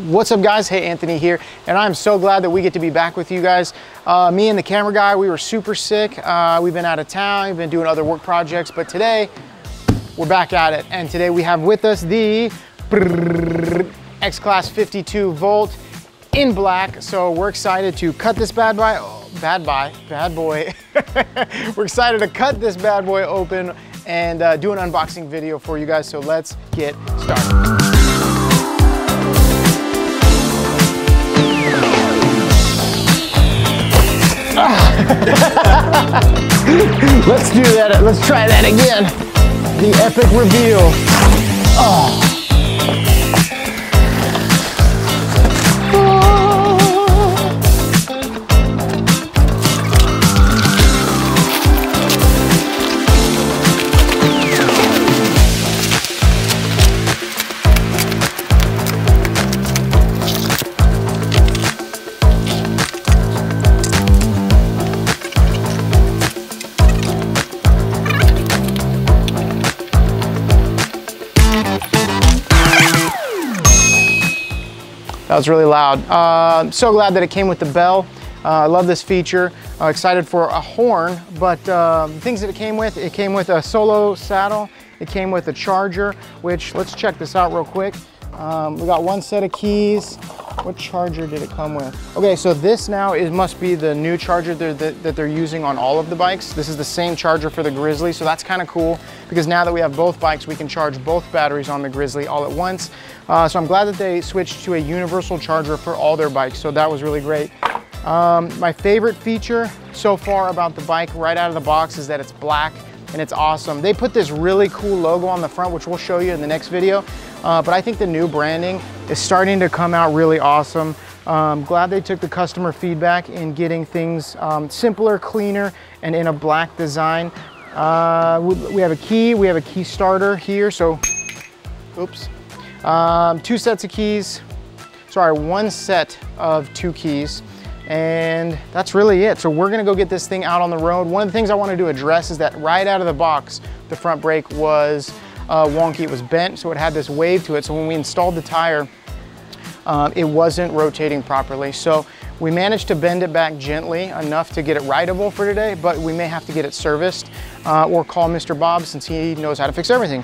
What's up guys, hey Anthony here, and I'm so glad that we get to be back with you guys. Me and the camera guy, we were super sick. We've been out of town, we've been doing other work projects, but today we're back at it. And today we have with us the X-Class 52 volt in black. So we're excited to cut this bad boy. We're excited to cut this bad boy open and do an unboxing video for you guys. So let's get started. Let's do that. Let's try that again. The epic reveal. Oh. That was really loud. I'm so glad that it came with the bell. I love this feature. Excited for a horn, but the things that it came with a solo saddle. It came with a charger, which, let's check this out real quick. We got one set of keys. What charger did it come with? Okay, so this now must be the new charger that they're using on all of the bikes. This is the same charger for the Grizzly, so that's kind of cool because now that we have both bikes, we can charge both batteries on the Grizzly all at once. So I'm glad that they switched to a universal charger for all their bikes, so that was really great. My favorite feature so far about the bike right out of the box is that it's black and it's awesome. They put this really cool logo on the front, which we'll show you in the next video. But I think the new branding is starting to come out really awesome. Glad they took the customer feedback in getting things simpler, cleaner, and in a black design. We have a key starter here, so, oops. Two sets of keys, sorry, one set of 2 keys. And that's really it. So we're gonna go get this thing out on the road. One of the things I wanted to address is that right out of the box, the front brake was wonky. It was bent, so it had this wave to it. So when we installed the tire, it wasn't rotating properly. So we managed to bend it back gently enough to get it rideable for today, but we may have to get it serviced or call Mr. Bob since he knows how to fix everything.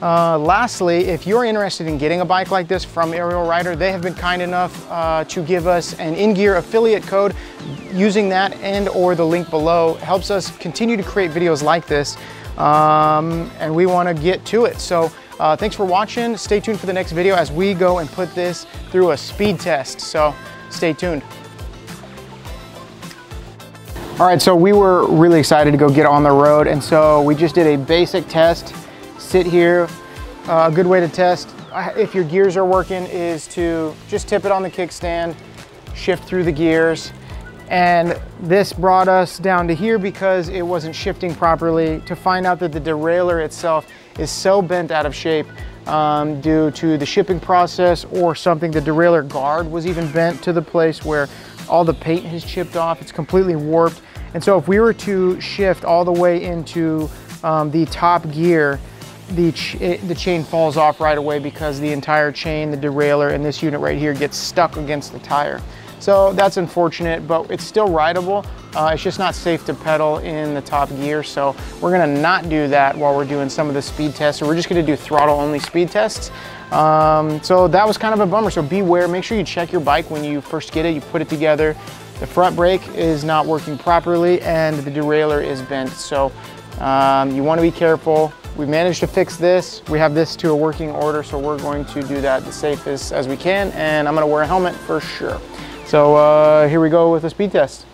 Lastly, if you're interested in getting a bike like this from Ariel Rider, they have been kind enough to give us an inGear affiliate code. Using that and or the link below helps us continue to create videos like this, and we want to get to it. So thanks for watching. Stay tuned for the next video as we go and put this through a speed test. So stay tuned. All right, so we were really excited to go get on the road, and so we just did a basic test. Sit here. A good way to test if your gears are working is to just tip it on the kickstand, shift through the gears, and this brought us down to here because it wasn't shifting properly, to find out that the derailleur itself is so bent out of shape due to the shipping process or something. The derailleur guard was even bent to the place where all the paint has chipped off. It's completely warped. And so if we were to shift all the way into the top gear, the chain falls off right away because the entire chain, the derailleur, and this unit right here gets stuck against the tire. So that's unfortunate, but it's still rideable. It's just not safe to pedal in the top gear. So we're gonna not do that while we're doing some of the speed tests. So we're just gonna do throttle only speed tests. So that was kind of a bummer. So beware, make sure you check your bike when you first get it, you put it together. The front brake is not working properly and the derailleur is bent. So you wanna be careful. We managed to fix this. We have this to a working order, so we're going to do that the safest as we can, and I'm gonna wear a helmet for sure. So here we go with the speed test.